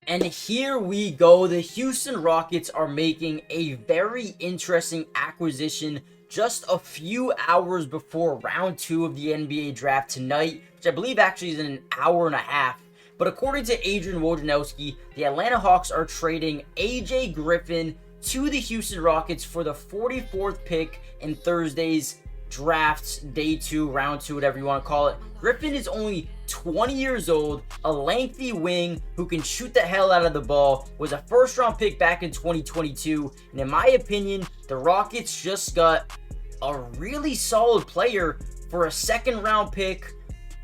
And here we go. The Houston Rockets are making a very interesting acquisition just a few hours before round 2 of the NBA draft tonight, which I believe actually is in an hour and a half. But according to Adrian Wojnarowski, the Atlanta Hawks are trading AJ Griffin to the Houston Rockets for the 44th pick in Thursday's drafts, day 2, round 2, whatever you want to call it. Griffin is only 20 years old, a lengthy wing who can shoot the hell out of the ball, was a first round pick back in 2022, and in my opinion, the Rockets just got a really solid player for a second round pick.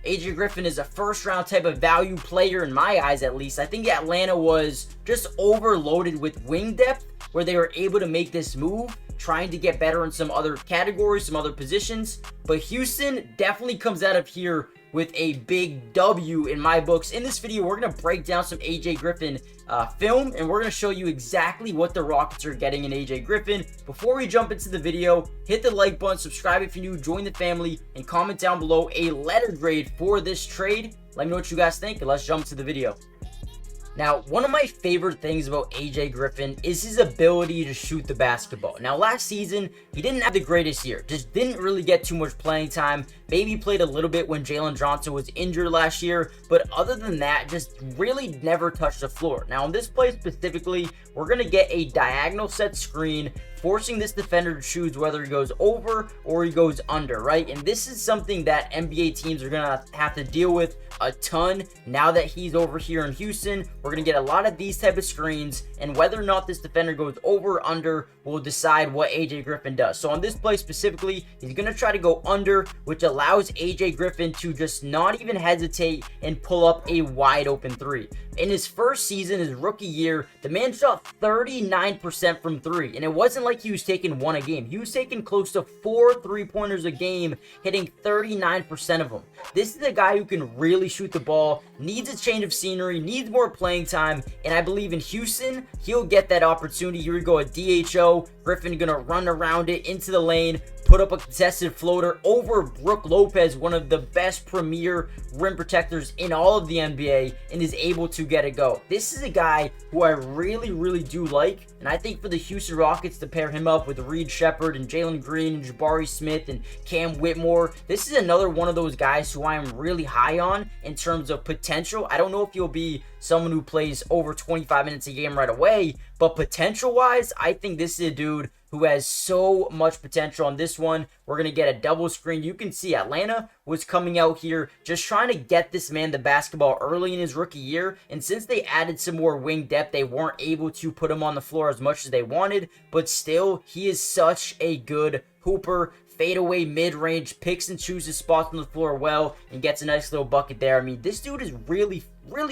AJ Griffin is a first round type of value player in my eyes, at least. I think Atlanta was just overloaded with wing depth where they were able to make this move, trying to get better in some other categories, some other positions. But Houston definitely comes out of here with a big W in my books. In this video, we're going to break down some AJ Griffin film, and we're going to show you exactly what the Rockets are getting in AJ Griffin. Before we jump into the video, hit the like button, subscribe if you're new, join the family, and comment down below a letter grade for this trade. Let me know what you guys think, and let's jump to the video. Now, one of my favorite things about AJ Griffin is his ability to shoot the basketball. Now, last season, he didn't have the greatest year. Just didn't really get too much playing time. Maybe played a little bit when Jalen Johnson was injured last year. But other than that, just really never touched the floor. Now, in this play specifically, we're going to get a diagonal set screen, forcing this defender to choose whether he goes over or he goes under, right? And this is something that NBA teams are going to have to deal with a ton now that he's over here in Houston. We're going to get a lot of these type of screens, and whether or not this defender goes over or under will decide what AJ Griffin does. So on this play specifically, he's going to try to go under, which allows AJ Griffin to just not even hesitate and pull up a wide open three. In his first season, his rookie year, the man shot 39% from 3, and it wasn't like he was taking 1 a game. He was taking close to 4 3-pointers a game, hitting 39% of them. This is a guy who can really shoot the ball, needs a change of scenery, needs more playing time, and I believe in Houston, he'll get that opportunity. Here we go, a DHO. Griffin gonna run around it into the lane, put up a contested floater over Brook Lopez, one of the best premier rim protectors in all of the NBA, and is able to get it go. This is a guy who I really do like, and I think for the Houston Rockets to pair him up with Reed Shepherd and Jalen Green and Jabari Smith and Cam Whitmore, this is another one of those guys who I am really high on in terms of potential. I don't know if he'll be someone who plays over 25 minutes a game right away, but potential-wise, I think this is a dude who has so much potential. On this one, we're going to get a double screen. You can see Atlanta was coming out here just trying to get this man the basketball early in his rookie year, and since they added some more wing depth, they weren't able to put him on the floor as much as they wanted, but still, he is such a good hooper. Fadeaway mid-range, picks and chooses spots on the floor well, and gets a nice little bucket there. I mean, this dude is really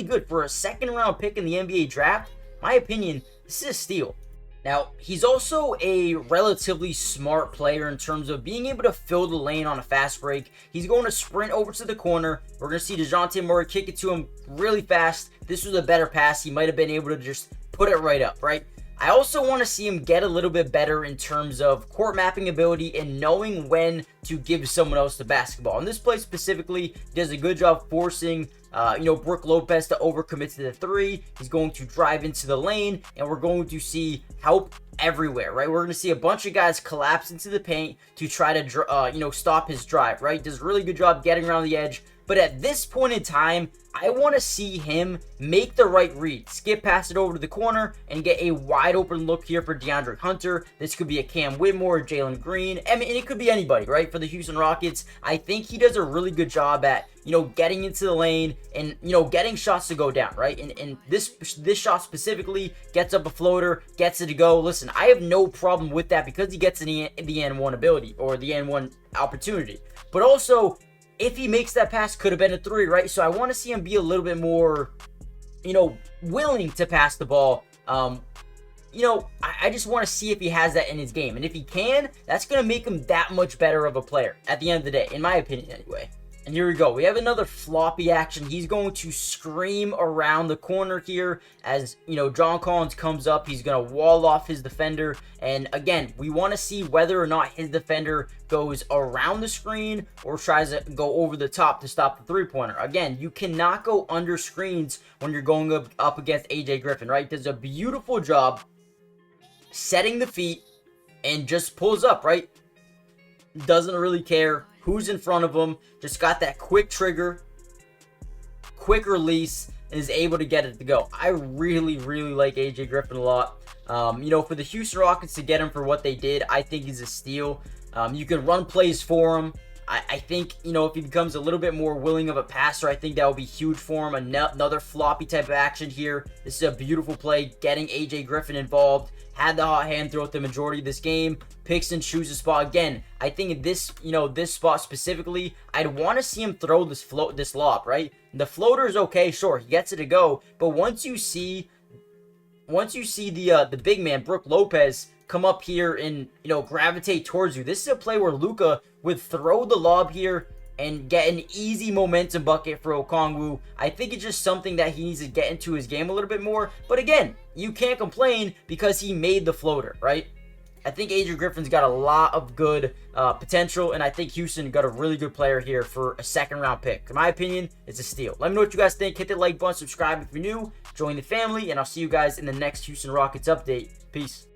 good for a second-round pick in the NBA draft. My opinion, this is a steal. Now, he's also a relatively smart player in terms of being able to fill the lane on a fast break. He's going to sprint over to the corner. We're going to see DeJounte Murray kick it to him really fast. This was a better pass. He might have been able to just put it right up, right? I also want to see him get a little bit better in terms of court mapping ability and knowing when to give someone else the basketball. In this play specifically, he does a good job forcing Brook Lopez to overcommit to the 3. He's going to drive into the lane, and we're going to see help everywhere, right? We're going to see a bunch of guys collapse into the paint to try to, stop his drive, right? Does a really good job getting around the edge. But at this point in time, I want to see him make the right read, skip past it over to the corner, and get a wide open look here for DeAndre Hunter. This could be a Cam Whitmore or Jalen Green. I mean, it could be anybody, right? For the Houston Rockets, I think he does a really good job at, getting into the lane and, getting shots to go down, right? And this shot specifically gets up a floater, gets it to go. Listen, I have no problem with that because he gets the N1 ability or the N1 opportunity. But also, if he makes that pass, could have been a 3, right? So I want to see him be a little bit more, willing to pass the ball. I just want to see if he has that in his game. And if he can, that's going to make him that much better of a player at the end of the day, in my opinion anyway. And here we go. We have another floppy action. He's going to scream around the corner here as, John Collins comes up. He's going to wall off his defender. And again, we want to see whether or not his defender goes around the screen or tries to go over the top to stop the three-pointer. Again, you cannot go under screens when you're going up against AJ Griffin, right? Does a beautiful job setting the feet and just pulls up, right? Doesn't really care who's in front of him, just got that quick trigger, quick release, and is able to get it to go. I really, really like AJ Griffin a lot. For the Houston Rockets to get him for what they did, I think he's a steal. You can run plays for him. I think, if he becomes a little bit more willing of a passer, I think that would be huge for him. Another floppy type of action here. This is a beautiful play, getting AJ Griffin involved. Had the hot hand throughout the majority of this game. Picks and chooses spot. Again, I think in this, this spot specifically, I'd want to see him throw this lob, right? The floater is okay, sure, he gets it to go. But once you see the big man, Brook Lopez, come up here and, gravitate towards you. This is a play where Luka would throw the lob here and get an easy momentum bucket for Okongwu. I think it's just something that he needs to get into his game a little bit more. But again, you can't complain because he made the floater, right? I think Adrian Griffin's got a lot of good potential, and I think Houston got a really good player here for a second-round pick. In my opinion, it's a steal. Let me know what you guys think. Hit the like button, subscribe if you're new, join the family, and I'll see you guys in the next Houston Rockets update. Peace.